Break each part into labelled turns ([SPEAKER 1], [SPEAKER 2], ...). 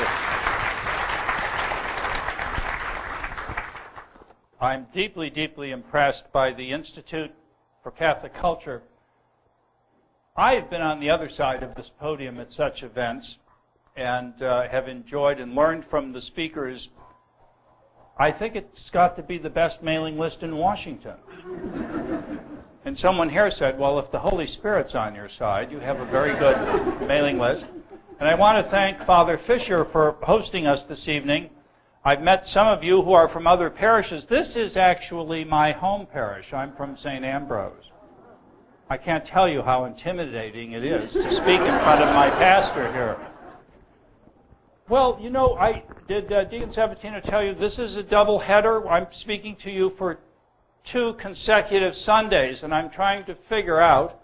[SPEAKER 1] you. I'm deeply, deeply impressed by the Institute for Catholic Culture. I have been on the other side of this podium at such events and have enjoyed and learned from the speakers. I think it's got to be the best mailing list in Washington. And someone here said, well, if the Holy Spirit's on your side, you have a very good mailing list. And I want to thank Father Fisher for hosting us this evening. I've met some of you who are from other parishes. This is actually my home parish. I'm from St. Ambrose. I can't tell you how intimidating it is to speak in front of my pastor here. Well, you know, did Deacon Sabatino tell you this is a double header? I'm speaking to you for 2 consecutive Sundays, and I'm trying to figure out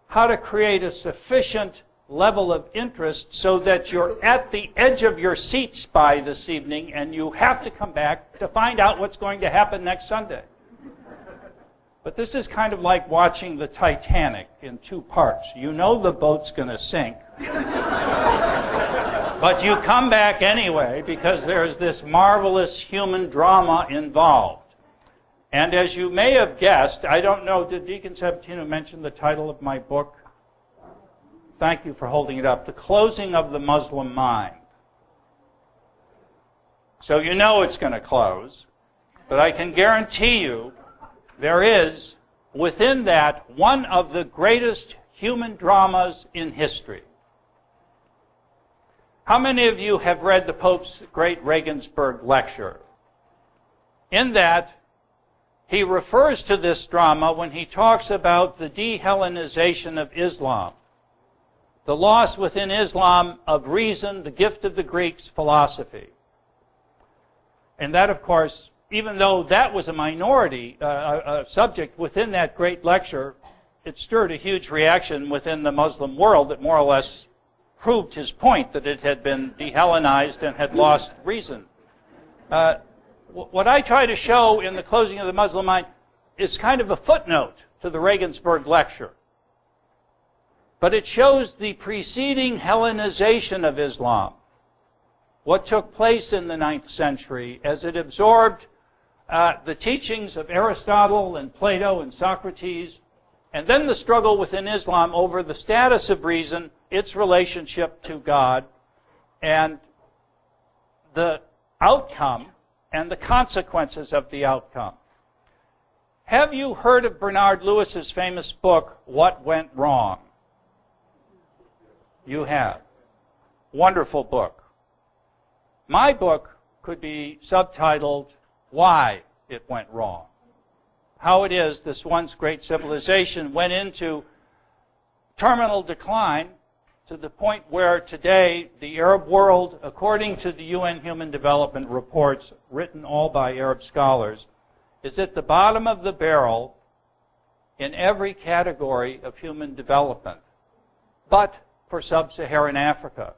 [SPEAKER 1] how to create a sufficient level of interest so that you're at the edge of your seats by this evening and you have to come back to find out what's going to happen next Sunday. But this is kind of like watching the Titanic in 2 parts. You know the boat's going to sink. But you come back anyway because there's this marvelous human drama involved. And as you may have guessed, I don't know, did Deacon Sabatino mention the title of my book? Thank you for holding it up. The Closing of the Muslim Mind. So you know it's going to close, but I can guarantee you there is, within that, one of the greatest human dramas in history. How many of you have read the Pope's great Regensburg lecture? In that, he refers to this drama when he talks about the de-Hellenization of Islam, the loss within Islam of reason, the gift of the Greeks, philosophy. And that, of course, even though that was a minority subject within that great lecture, it stirred a huge reaction within the Muslim world that more or less proved his point that it had been de-Hellenized and had lost reason. What I try to show in The Closing of the Muslim Mind is kind of a footnote to the Regensburg lecture. But it shows the preceding Hellenization of Islam, what took place in the 9th century as it absorbed the teachings of Aristotle and Plato and Socrates, and then the struggle within Islam over the status of reason, its relationship to God, and the outcome and the consequences of the outcome. Have you heard of Bernard Lewis's famous book, What Went Wrong? You have. Wonderful book. My book could be subtitled, Why It Went Wrong. How it is this once great civilization went into terminal decline to the point where today the Arab world, according to the UN Human Development Reports, written all by Arab scholars, is at the bottom of the barrel in every category of human development, but for sub-Saharan Africa.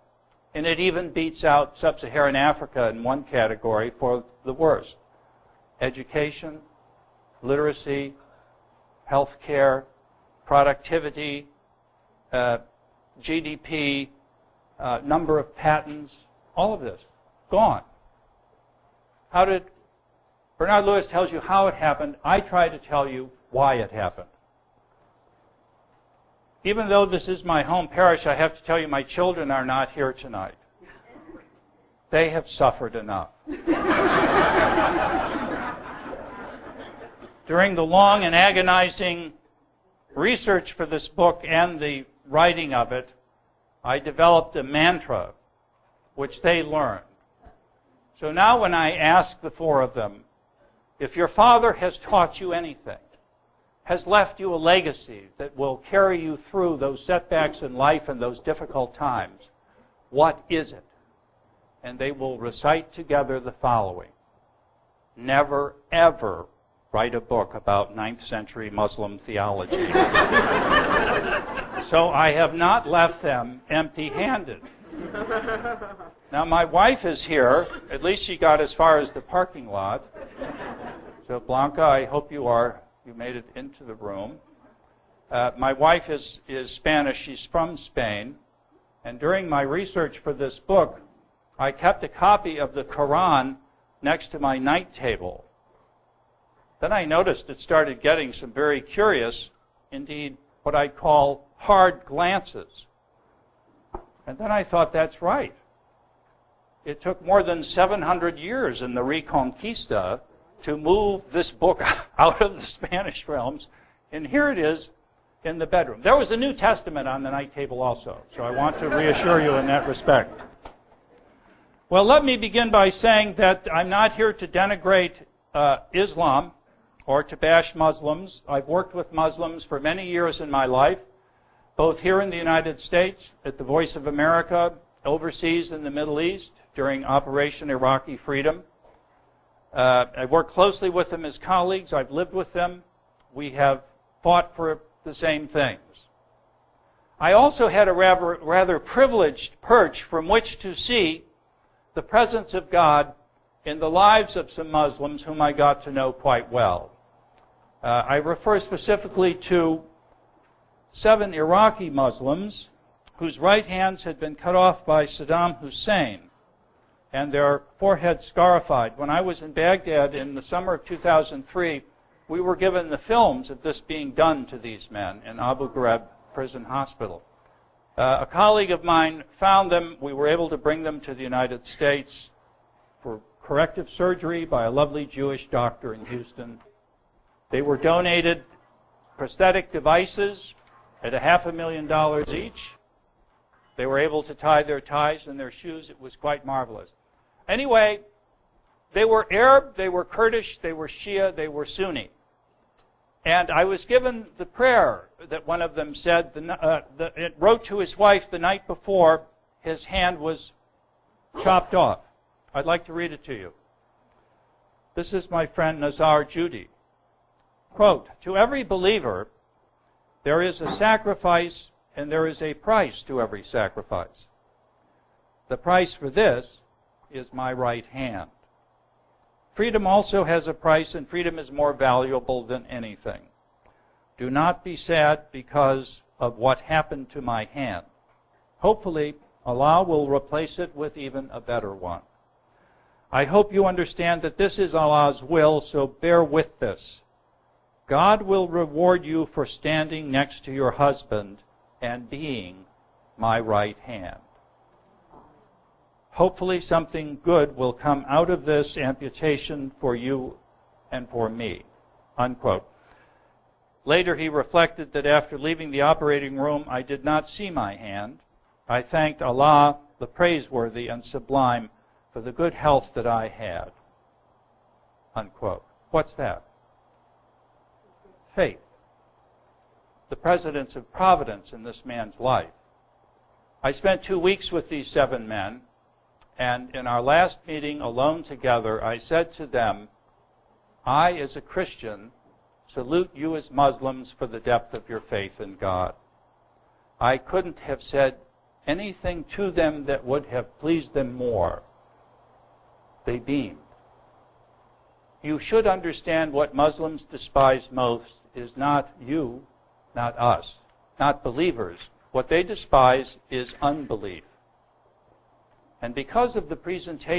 [SPEAKER 1] And it even beats out sub-Saharan Africa in one category for the worst. Education, literacy, healthcare, productivity, GDP, number of patents, all of this, gone. How did, Bernard Lewis tells you how it happened. I try to tell you why it happened. Even though this is my home parish, I have to tell you my children are not here tonight. They have suffered enough. During the long and agonizing research for this book and the writing of it, I developed a mantra which they learned. So now when I ask the 4 of them, if your father has taught you anything, has left you a legacy that will carry you through those setbacks in life and those difficult times, what is it? And they will recite together the following. Never, ever write a book about 9th century Muslim theology. So I have not left them empty-handed. Now my wife is here. At least she got as far as the parking lot. So Blanca, I hope you made it into the room. My wife is Spanish. She's from Spain. And during my research for this book, I kept a copy of the Quran next to my night table. Then I noticed it started getting some very curious, indeed, what I call hard glances. And then I thought, that's right. It took more than 700 years in the Reconquista to move this book out of the Spanish realms, and here it is in the bedroom. There was a New Testament on the night table also, so I want to reassure you in that respect. Well, let me begin by saying that I'm not here to denigrate Islam or to bash Muslims. I've worked with Muslims for many years in my life, both here in the United States, at the Voice of America, overseas in the Middle East, during Operation Iraqi Freedom. I've worked closely with them as colleagues. I've lived with them. We have fought for the same things. I also had a rather privileged perch from which to see the presence of God in the lives of some Muslims whom I got to know quite well. I refer specifically to 7 Iraqi Muslims whose right hands had been cut off by Saddam Hussein and their foreheads scarified. When I was in Baghdad in the summer of 2003, we were given the films of this being done to these men in Abu Ghraib prison hospital. A colleague of mine found them. We were able to bring them to the United States for corrective surgery by a lovely Jewish doctor in Houston. They were donated prosthetic devices at $500,000 each. They were able to tie their ties and their shoes. It was quite marvelous. Anyway, they were Arab, they were Kurdish, they were Shia, they were Sunni. And I was given the prayer that one of them said, it wrote to his wife the night before his hand was chopped off. I'd like to read it to you. This is my friend Nazar Judy. Quote, "To every believer, there is a sacrifice and there is a price to every sacrifice. The price for this is my right hand. Freedom also has a price, and freedom is more valuable than anything. Do not be sad because of what happened to my hand. Hopefully, Allah will replace it with even a better one. I hope you understand that this is Allah's will, so bear with this. God will reward you for standing next to your husband and being my right hand. Hopefully something good will come out of this amputation for you and for me." Unquote. Later he reflected that after leaving the operating room, I did not see my hand. I thanked Allah, the praiseworthy and sublime, for the good health that I had. Unquote. What's that? Faith. The presence of providence in this man's life. I spent 2 weeks with these 7 men, and in our last meeting alone together, I said to them, I, as a Christian, salute you as Muslims for the depth of your faith in God. I couldn't have said anything to them that would have pleased them more. They beamed. You should understand what Muslims despise most is not you, not us, not believers. What they despise is unbelief. And because of the presentation